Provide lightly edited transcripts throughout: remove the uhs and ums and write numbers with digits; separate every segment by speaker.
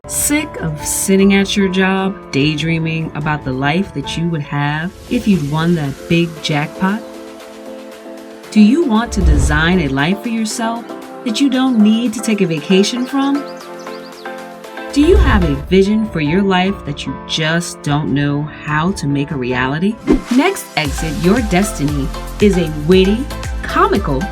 Speaker 1: Sick of sitting at your job, daydreaming about the life that you would have if you'd won that big jackpot? Do you want to design a life for yourself that you don't need to take a vacation from? Do you have a vision for your life that you just don't know how to make a reality? Next Exit Your Destiny is a witty, comical,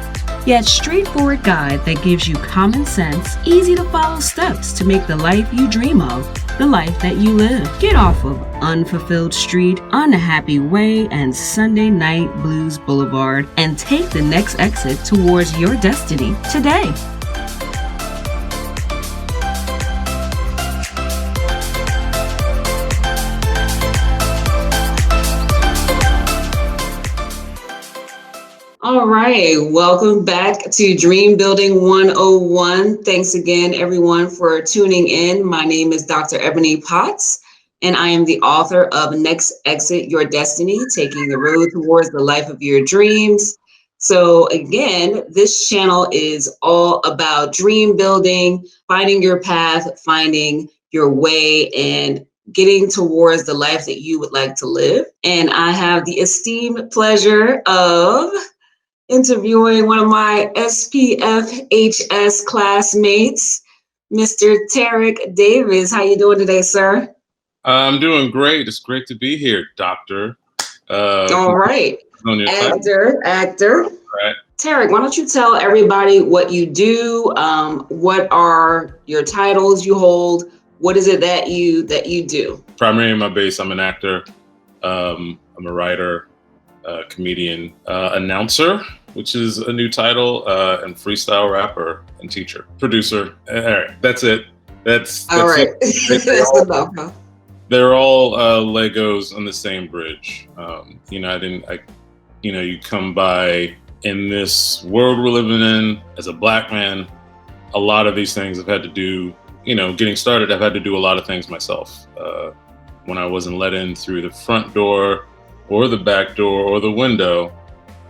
Speaker 1: yet straightforward guide that gives you common sense, easy to follow steps to make the life you dream of the life that you live. Get off of Unfulfilled Street, Unhappy Way, and Sunday Night Blues Boulevard and take the next exit towards your destiny today. All right, welcome back to Dream Building 101. Thanks again, everyone, for tuning in. My name is Dr. Ebony Potts, and I am the author of Next Exit Your Destiny, Taking the Road Towards the Life of Your Dreams. So again, this channel is all about dream building, finding your path, finding your way, and getting towards the life that you would like to live. And I have the esteemed pleasure of interviewing one of my SPFHS classmates, Mr. Tarik Davis. How you doing today, sir?
Speaker 2: I'm doing great. It's great to be here, Doctor.
Speaker 1: All right. Actor.
Speaker 2: Right.
Speaker 1: Tarik, why don't you tell everybody what you do? What are your titles you hold? What is it that you do?
Speaker 2: Primarily in my base, I'm an actor. I'm a writer, comedian, announcer, which is a new title, and freestyle rapper and teacher, producer. All right, that's it. That's
Speaker 1: all right.
Speaker 2: That's enough. Huh? They're all Legos on the same bridge. You come by in this world we're living in as a Black man. A lot of these things I've had to do. Getting started, I've had to do a lot of things myself. When I wasn't let in through the front door, or the back door, or the window,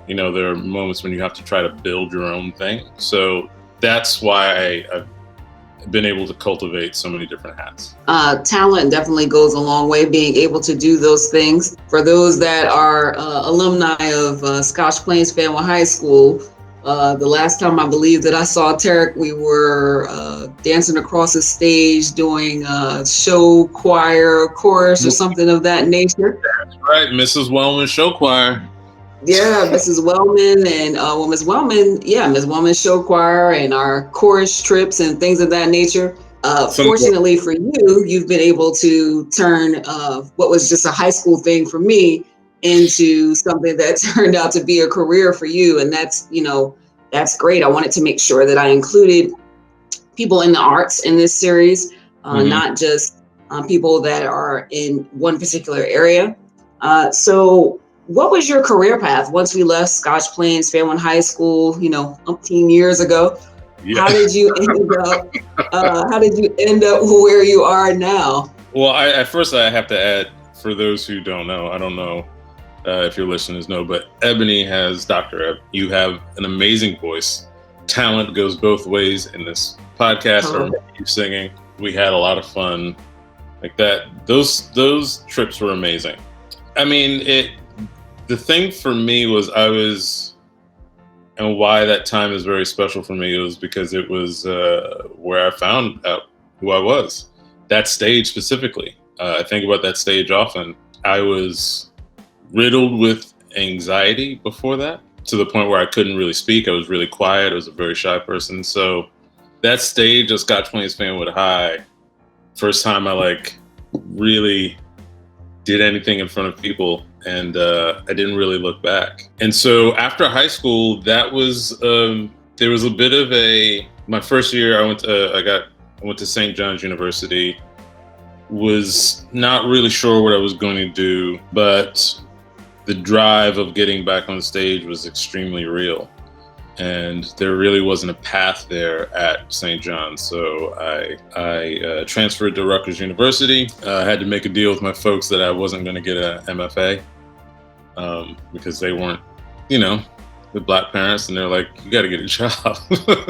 Speaker 2: there are moments when you have to try to build your own thing. So that's why I've been able to cultivate so many different hats.
Speaker 1: Talent definitely goes a long way, being able to do those things. For those that are alumni of Scotch Plains Family High School, the last time I believe that I saw Tarik, we were dancing across the stage doing show choir, chorus, or something of that nature.
Speaker 2: That's right, Mrs. Wellman Show Choir.
Speaker 1: Yeah, Mrs. Wellman and Ms. Wellman Show Choir and our chorus trips and things of that nature. Fortunately for you, you've been able to turn what was just a high school thing for me into something that turned out to be a career for you. And that's great. I wanted to make sure that I included people in the arts in this series, not just people that are in one particular area. So what was your career path once we left Scotch Plains Family High School, umpteen years ago? Yeah. How did you end up where you are now?
Speaker 2: Well, at first I have to add, for those who don't know, I don't know if your listeners know, but Ebony has Dr. Eb. You have an amazing voice. Talent goes both ways in this podcast, or you singing. We had a lot of fun like that. Those trips were amazing. I mean, the thing for me was and why that time is very special for me, was because it was where I found out who I was. That stage specifically. I think about that stage often. I was riddled with anxiety before that, to the point where I couldn't really speak. I was really quiet. I was a very shy person. So that stage of Scotch Plains Fanwood High, first time I really did anything in front of people, and I didn't really look back. And so after high school, that was there was a bit of my first year. I went to St. John's University. Was not really sure what I was going to do, but the drive of getting back on stage was extremely real, and there really wasn't a path there at St. John's. So I transferred to Rutgers University. I had to make a deal with my folks that I wasn't going to get an MFA because they weren't, with Black parents, and they're like, you got to get a job.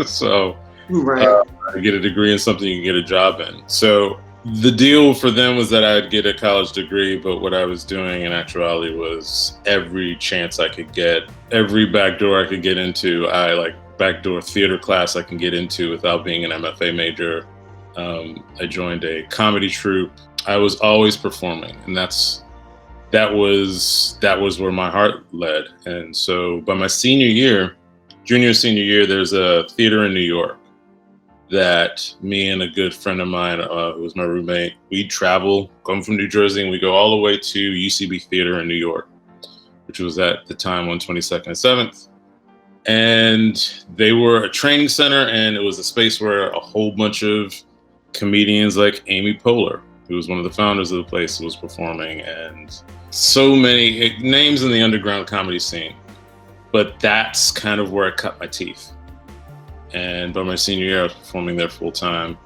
Speaker 2: So I get a degree in something you can get a job in. So The deal for them was that I'd get a college degree, but what I was doing in actuality was every chance I could get, every backdoor I could get into, backdoor theater class I can get into without being an MFA major. I joined a comedy troupe. I was always performing, and that was where my heart led. And so by my junior senior year, there's a theater in New York that me and a good friend of mine, who was my roommate, we'd travel, come from New Jersey, and we go all the way to UCB Theater in New York, which was at the time 122nd and 7th. And they were a training center, and it was a space where a whole bunch of comedians like Amy Poehler, who was one of the founders of the place, was performing, and so many names in the underground comedy scene. But that's kind of where I cut my teeth. And by my senior year, I was performing there full time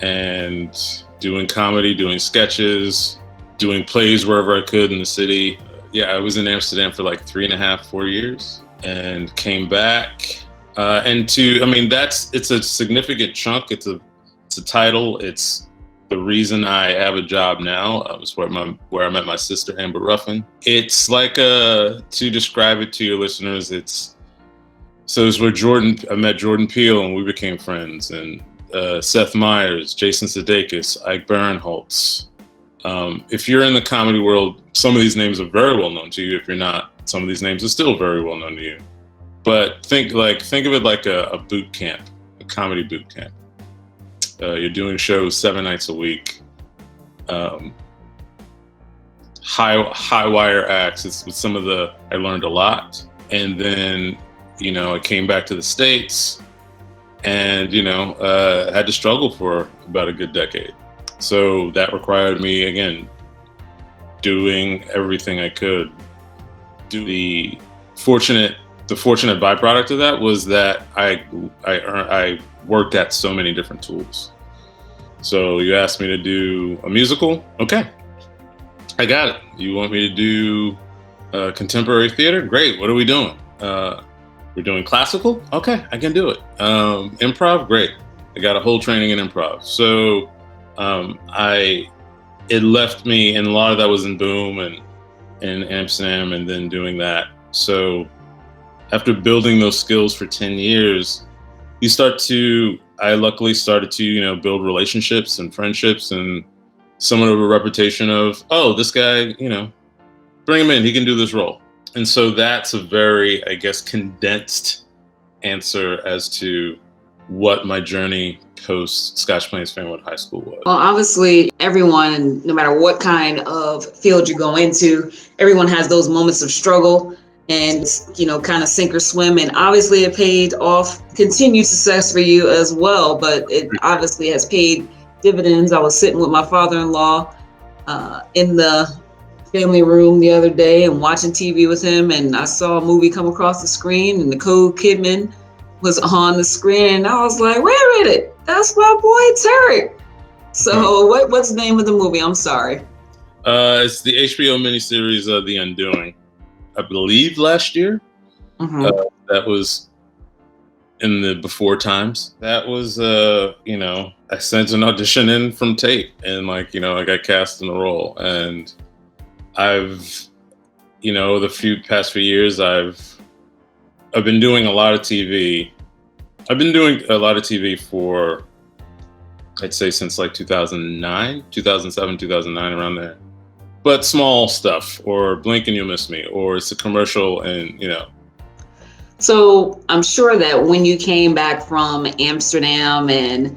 Speaker 2: and doing comedy, doing sketches, doing plays wherever I could in the city. Yeah, I was in Amsterdam for like 3.5, 4 years and came back. It's a significant chunk. It's a title. It's the reason I have a job now. It was where I met my sister, Amber Ruffin. It's like, to describe it to your listeners, it's where I met Jordan Peele and we became friends, and Seth Meyers, Jason Sudeikis, Ike Barinholtz. If you're in the comedy world, some of these names are very well known to you. If you're not, some of these names are still very well known to you. But think of it like a boot camp, a comedy boot camp. You're doing shows 7 nights a week. High wire acts. It's with I learned a lot. And then, I came back to the States and, had to struggle for about a good decade. So that required me, again, doing everything I could. The fortunate byproduct of that was that I worked at so many different tools. So you asked me to do a musical? Okay, I got it. You want me to do contemporary theater? Great, what are we doing? We're doing classical? Okay, I can do it. Improv? Great. I got a whole training in improv. So it left me, and a lot of that was in Boom and in Amsterdam, and then doing that. So after building those skills for 10 years, I luckily started to, build relationships and friendships and somewhat of a reputation of, oh, this guy, bring him in, he can do this role. And so that's a very, I guess, condensed answer as to what my journey post Scotch Plains Fanwood High School was.
Speaker 3: Well, obviously, everyone, no matter what kind of field you go into, everyone has those moments of struggle and, kind of sink or swim. And obviously it paid off continued success for you as well, but it obviously has paid dividends. I was sitting with my father-in-law in the family room the other day and watching TV with him, and I saw a movie come across the screen and Nicole Kidman was on the screen, and I was like, wait a minute, that's my boy Tarik. So what's the name of the movie? I'm sorry.
Speaker 2: It's the HBO miniseries The Undoing. I believe last year. Mm-hmm. That was in the before times. That was, I sent an audition in from tape, and I got cast in the role. And I've, the past few years, I've been doing a lot of TV. I've been doing a lot of TV for, I'd say, since 2007, 2009, around there. But small stuff, or Blink and You'll Miss Me, or it's a commercial, and
Speaker 3: So I'm sure that when you came back from Amsterdam and,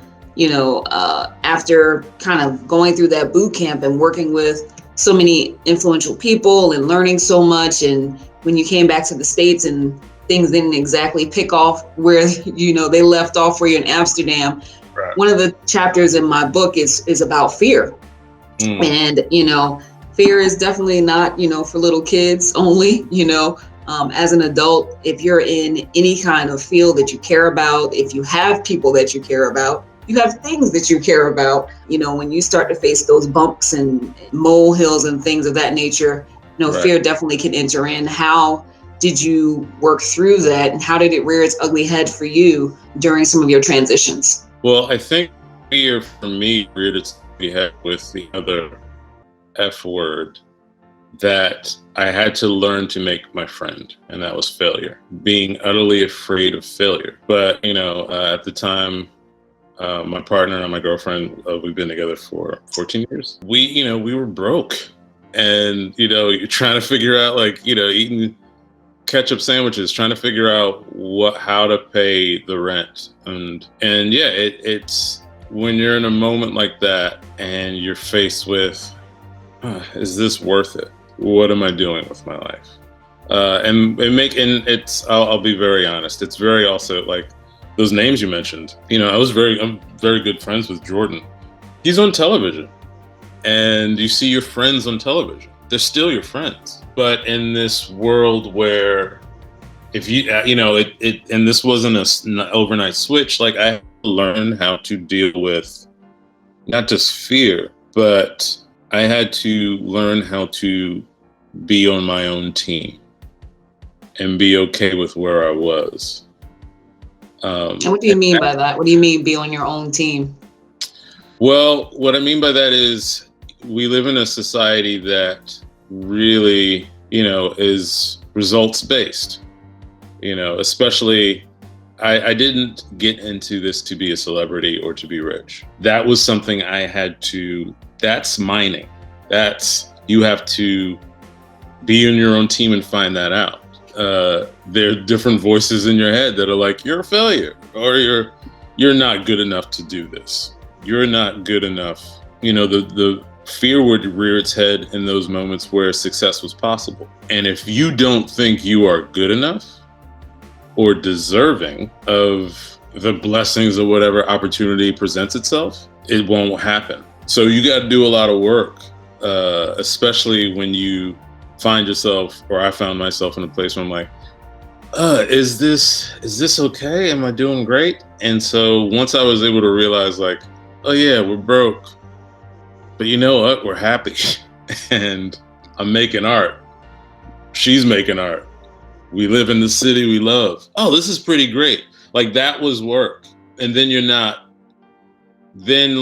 Speaker 3: after kind of going through that boot camp and working with so many influential people and learning so much, and when you came back to the States and things didn't exactly pick off where, they left off for you in Amsterdam, right. One of the chapters in my book is about fear. And, fear is definitely not, for little kids only, as an adult, if you're in any kind of field that you care about, if you have people that you care about, you have things that you care about, when you start to face those bumps and molehills and things of that nature, right. Fear definitely can enter in. How did you work through that, and how did it rear its ugly head for you during some of your transitions?
Speaker 2: Well, I think fear for me reared its ugly head with the other F word that I had to learn to make my friend, and that was failure. Being utterly afraid of failure. But, at the time, my partner and my girlfriend, we've been together for 14 years. We were broke. And, you're trying to figure out, eating ketchup sandwiches, trying to figure out how to pay the rent. And yeah, it's when you're in a moment like that and you're faced with, is this worth it? What am I doing with my life? I'll be very honest. It's very also like those names you mentioned. I'm very good friends with Jordan. He's on television, and you see your friends on television. They're still your friends. But in this world where, if and this wasn't an overnight switch. Like, I had to learn how to deal with not just fear, but I had to learn how to be on my own team and be okay with where I was.
Speaker 3: And what do you mean by that? What do you mean be on your own team?
Speaker 2: Well, what I mean by that is we live in a society that really, is results based. Especially, I didn't get into this to be a celebrity or to be rich. That was something I had to, that's mining. You have to be on your own team and find that out. There are different voices in your head that are like, you're a failure, or you're not good enough to do this. You're not good enough. The fear would rear its head in those moments where success was possible. And if you don't think you are good enough or deserving of the blessings of whatever opportunity presents itself, it won't happen. So you got to do a lot of work, especially when you find yourself, or I found myself in a place where I'm like, is this okay? Am I doing great? And so once I was able to realize, like, oh yeah, we're broke, but you know what? We're happy. And I'm making art. She's making art. We live in the city we love. Oh, this is pretty great. Like, that was work. And then you're not, then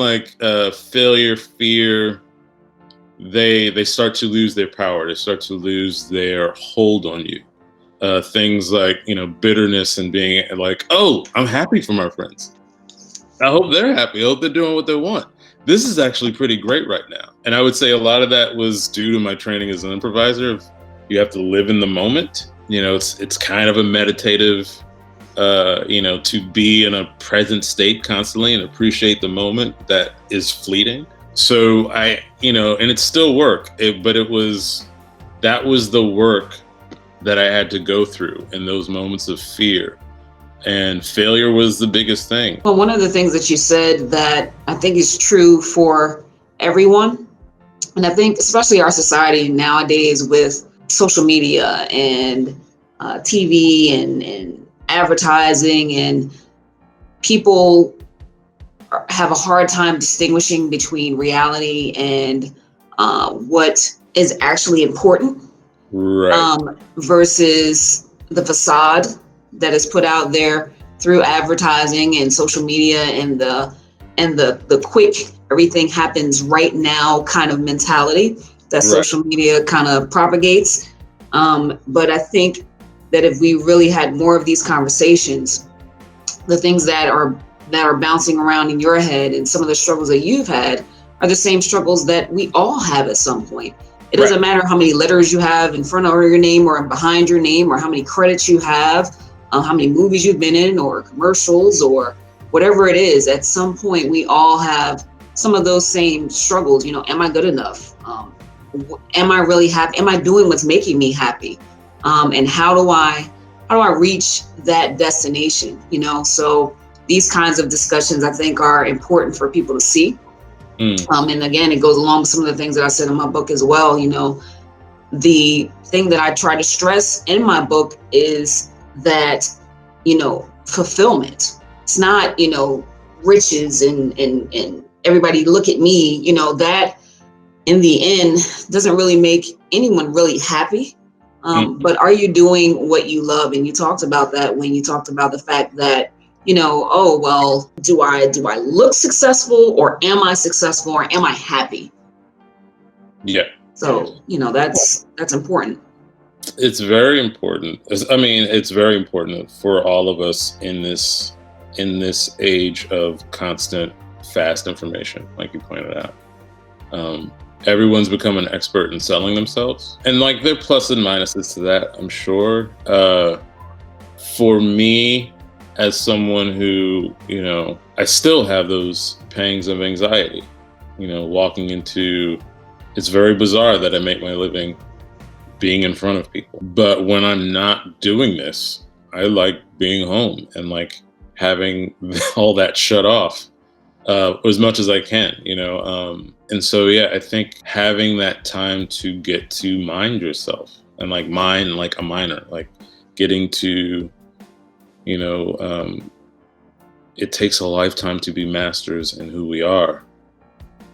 Speaker 2: failure, fear, they start to lose their power. They start to lose their hold on you. Things like, bitterness and being like, oh, I'm happy for my friends. I hope they're happy. I hope they're doing what they want. This is actually pretty great right now. And I would say a lot of that was due to my training as an improviser. You have to live in the moment. It's kind of a meditative, to be in a present state constantly and appreciate the moment that is fleeting. So and it's still work, but that was the work that I had to go through in those moments of fear. And failure was the biggest thing.
Speaker 3: Well, one of the things that you said that I think is true for everyone, and I think especially our society nowadays with social media and TV and advertising, and people have a hard time distinguishing between reality and what is actually important,
Speaker 2: right,
Speaker 3: versus the facade that is put out there through advertising and social media and the quick, everything happens right now kind of mentality that social media kind of propagates. But I think that if we really had more of these conversations, the things that are bouncing around in your head and some of the struggles that you've had are the same struggles that we all have at some point. It doesn't matter how many letters you have in front of your name or behind your name, or how many credits you have, how many movies you've been in, or commercials, or whatever it is. At some point, we all have some of those same struggles. Am I good enough? Am I really happy? Am I doing what's making me happy? And how do I reach that destination? So these kinds of discussions, I think, are important for people to see. And again, it goes along with some of the things that I said in my book as well. The thing that I try to stress in my book is that, fulfillment. It's not, riches and everybody look at me, that in the end doesn't really make anyone really happy. But are you doing what you love? And you talked about that when you talked about the fact that, oh, well, do I look successful, or am I successful, or am I happy?
Speaker 2: Yeah.
Speaker 3: So, that's important.
Speaker 2: It's very important. It's very important for all of us in this age of constant fast information, like you pointed out. Everyone's become an expert in selling themselves, and like there are pluses and minuses to that, I'm sure. For me, as someone who, I still have those pangs of anxiety, walking into, it's very bizarre that I make my living being in front of people. But when I'm not doing this, I like being home and like having all that shut off as much as I can, and so, yeah, I think having that time to get to mind yourself and like mine like a miner, like getting to, it takes a lifetime to be masters in who we are.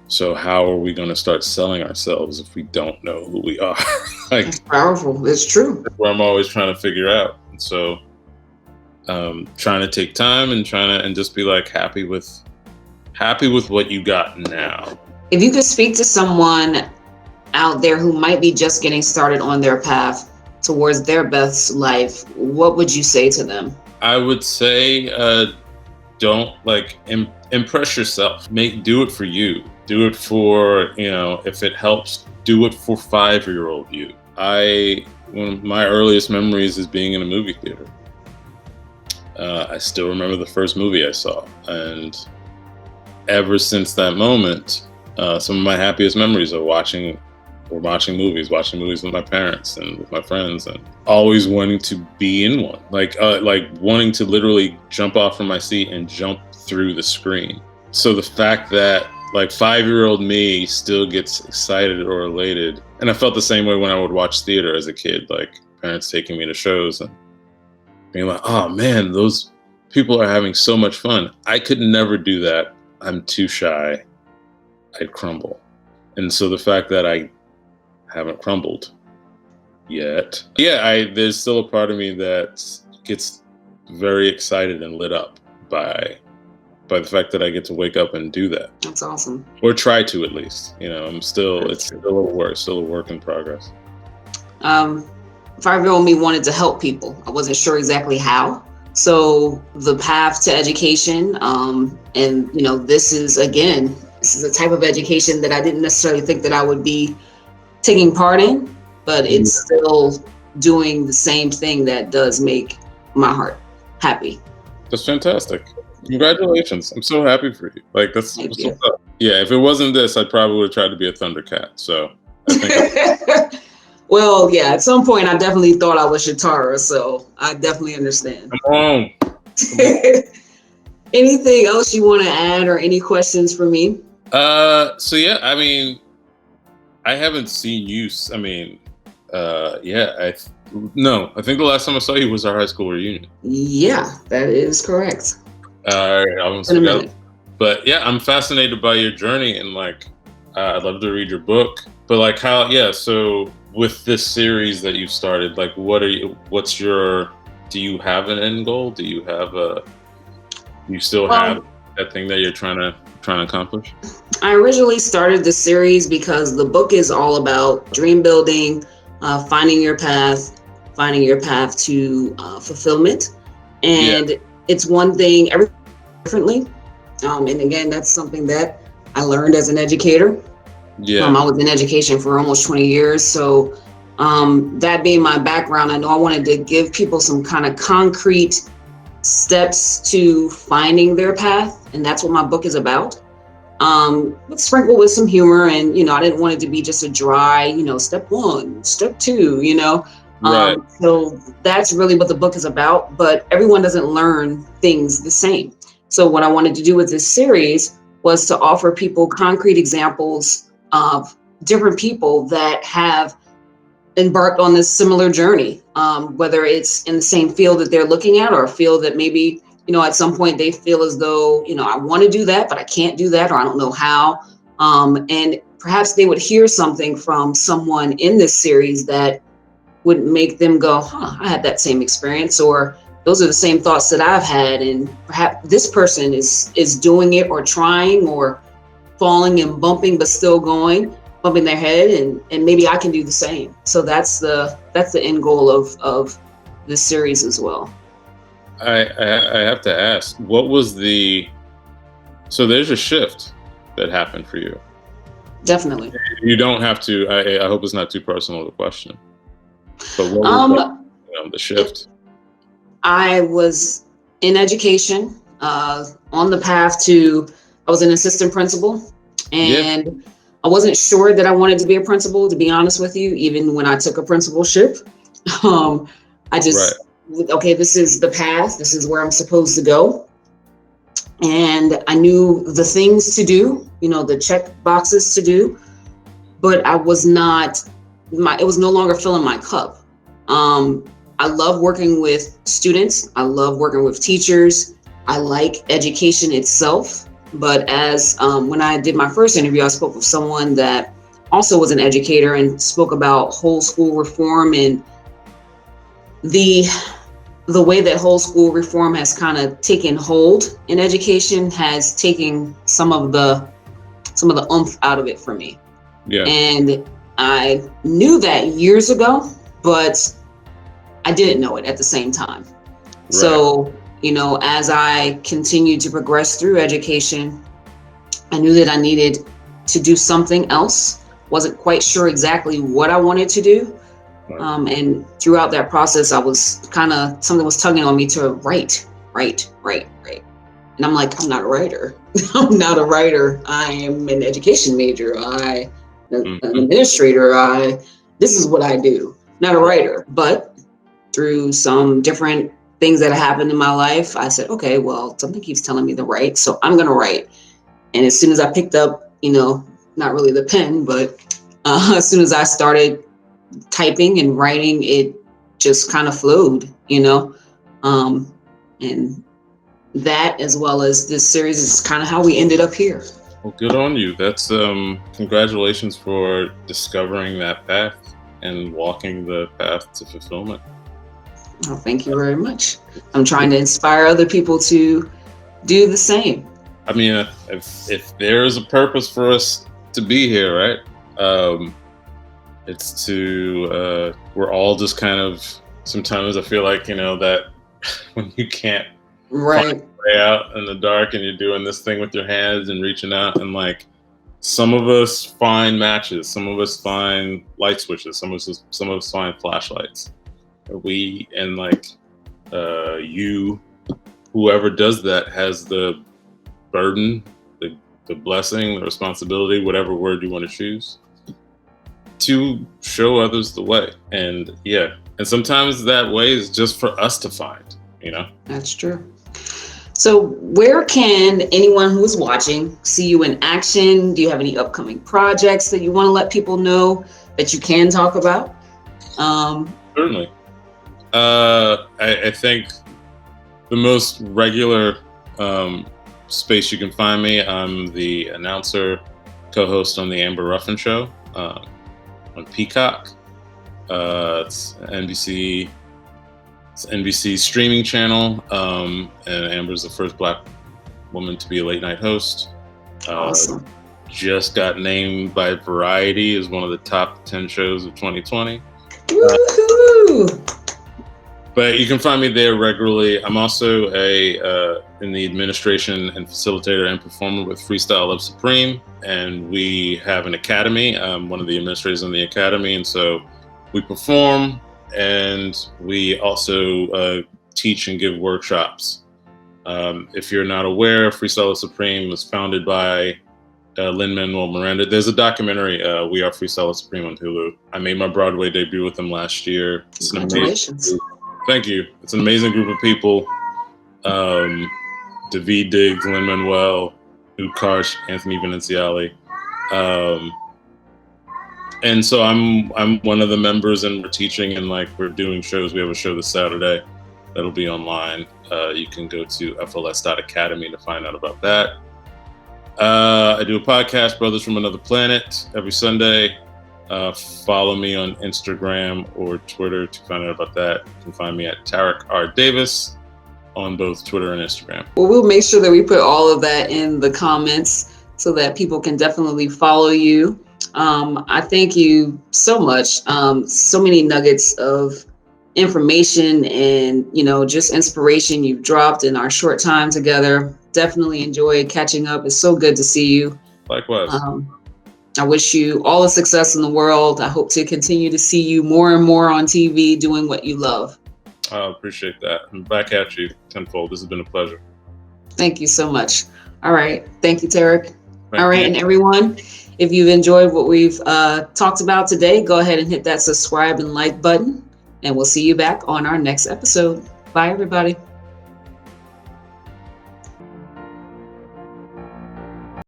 Speaker 2: So how are we going to start selling ourselves if we don't know who we are? Like,
Speaker 3: it's powerful. It's true.
Speaker 2: That's what I'm always trying to figure out. And so trying to take time and just be like happy with what you got now.
Speaker 3: If you could speak to someone out there who might be just getting started on their path towards their best life, what would you say to them?
Speaker 2: I would say don't impress yourself. Do it for you. Do it for, if it helps, do it for 5-year-old you. One of my earliest memories is being in a movie theater. I still remember the first movie I saw, and ever since that moment, some of my happiest memories are watching movies with my parents and with my friends, and always wanting to be in one, like wanting to literally jump off from my seat and jump through the screen. So the fact that like 5-year-old me still gets excited or elated, and I felt the same way when I would watch theater as a kid, like parents taking me to shows and being like, oh man, those people are having so much fun. I could never do that. I'm too shy. I'd crumble. And so the fact that I haven't crumbled yet, there's still a part of me that gets very excited and lit up by the fact that I get to wake up and do that.
Speaker 3: That's awesome.
Speaker 2: Or try to, at least. It's still a work in progress.
Speaker 3: 5-year-old me wanted to help people. I wasn't sure exactly how. So the path to education, and this is a type of education that I didn't necessarily think that I would be taking part in, but it's still doing the same thing that does make my heart happy.
Speaker 2: That's fantastic. Congratulations. I'm so happy for you. Like, that's
Speaker 3: Thank
Speaker 2: what's
Speaker 3: you.
Speaker 2: up. Yeah, if it wasn't this, I probably would have tried to be a Thundercat. So I think
Speaker 3: well, yeah, at some point I definitely thought I was Shatara, so I definitely understand.
Speaker 2: Come on.
Speaker 3: Anything else you want to add, or any questions for me?
Speaker 2: So yeah, I haven't seen you. I think the last time I saw you was our high school reunion.
Speaker 3: Yeah, that is correct.
Speaker 2: I almost forgot. But yeah, I'm fascinated by your journey, and like, I'd love to read your book. But like, so with this series that you've started, like, do you have an end goal? Do you still have that thing that you're trying to accomplish?
Speaker 3: I originally started the series because the book is all about dream building, finding your path to fulfillment. And it's one thing every differently. And again, that's something that I learned as an educator. I was in education for almost 20 years. So that being my background, I know I wanted to give people some kind of concrete steps to finding their path. And that's what my book is about. Sprinkled with some humor, and I didn't want it to be just a dry, step 1, step 2,
Speaker 2: Right.
Speaker 3: So that's really what the book is about, but everyone doesn't learn things the same. So what I wanted to do with this series was to offer people concrete examples of different people that have embarked on this similar journey, whether it's in the same field that they're looking at, or a field that maybe, at some point they feel as though, I want to do that, but I can't do that, or I don't know how. And perhaps they would hear something from someone in this series that would make them go, I had that same experience, or those are the same thoughts that I've had, and perhaps this person is doing it or trying or falling and bumping, but still going, bumping their head, and maybe I can do the same. So that's the end goal of this series as well.
Speaker 2: I have to ask, what was so there's a shift that happened for you.
Speaker 3: Definitely.
Speaker 2: You don't have to, I hope it's not too personal, the question, but what was the shift?
Speaker 3: I was in education, on the path to, I was an assistant principal, and I wasn't sure that I wanted to be a principal, to be honest with you, even when I took a principalship. I just, okay, this is the path, this is where I'm supposed to go. And I knew the things to do, the check boxes to do, but I was not, it was no longer filling my cup. I love working with students. I love working with teachers. I like education itself. But as when I did my first interview, I spoke with someone that also was an educator and spoke about whole school reform, and the way that whole school reform has kind of taken hold in education has taken some of the oomph out of it for me.
Speaker 2: Yeah.
Speaker 3: And I knew that years ago, but I didn't know it at the same time. Right. So, as I continued to progress through education, I knew that I needed to do something else. Wasn't quite sure exactly what I wanted to do. Right. And throughout that process, I was something was tugging on me to write. And I'm like, I'm not a writer. I'm not a writer. I am an education major. I'm an administrator. This is what I do. Not a writer. But through some different things that happened in my life, I said, okay, well, something keeps telling me to write, so I'm going to write. And as soon as I picked up, not really the pen, but as soon as I started typing and writing, it just kind of flowed, and that, as well as this series, is kind of how we ended up here.
Speaker 2: Well, good on you. That's congratulations for discovering that path and walking the path to fulfillment.
Speaker 3: Oh, thank you very much. I'm trying to inspire other people to do the same.
Speaker 2: I mean, if there is a purpose for us to be here, right? It's to, we're all just kind of, sometimes I feel like, that when you can't find your way out in the dark and you're doing this thing with your hands and reaching out, and like, some of us find matches, some of us find light switches, some of us find flashlights. Whoever does that has the burden, the blessing, the responsibility, whatever word you want to choose, to show others the way. And sometimes that way is just for us to find,
Speaker 3: That's true. So where can anyone who is watching see you in action? Do you have any upcoming projects that you want to let people know that you can talk about?
Speaker 2: Certainly. I think the most regular space you can find me, I'm the announcer, co-host on the Amber Ruffin show on Peacock. It's NBC's streaming channel, and Amber's the first Black woman to be a late night host.
Speaker 3: Awesome.
Speaker 2: Just got named by Variety as one of the top 10 shows of 2020.
Speaker 3: Woohoo!
Speaker 2: But you can find me there regularly. I'm also in the administration and facilitator and performer with Freestyle Love Supreme, and we have an academy. I'm one of the administrators in the academy, and so we perform, and we also teach and give workshops. If you're not aware, Freestyle Love Supreme was founded by Lin-Manuel Miranda. There's a documentary, We Are Freestyle Love Supreme, on Hulu. I made my Broadway debut with them last year.
Speaker 3: Congratulations.
Speaker 2: Thank you. It's an amazing group of people. David Diggs, Lin-Manuel, Karsh, Anthony Veneziali. And so I'm one of the members, and we're teaching, and we're doing shows. We have a show this Saturday that'll be online. You can go to fls.academy to find out about that. I do a podcast, Brothers from Another Planet, every Sunday. Follow me on Instagram or Twitter to find out about that. You can find me at Tarik R. Davis on both Twitter and Instagram.
Speaker 3: Well, we'll make sure that we put all of that in the comments so that people can definitely follow you. I thank you so much. So many nuggets of information and, just inspiration you've dropped in our short time together. Definitely enjoyed catching up. It's so good to see you.
Speaker 2: Likewise.
Speaker 3: I wish you all the success in the world. I hope to continue to see you more and more on TV doing what you love.
Speaker 2: I appreciate that. I'm back at you tenfold. This has been a pleasure.
Speaker 3: Thank you so much. All right. Thank you, Tarik.
Speaker 2: Thank
Speaker 3: all right.
Speaker 2: you.
Speaker 3: And everyone, if you've enjoyed what we've talked about today, go ahead and hit that subscribe and like button, and we'll see you back on our next episode. Bye, everybody.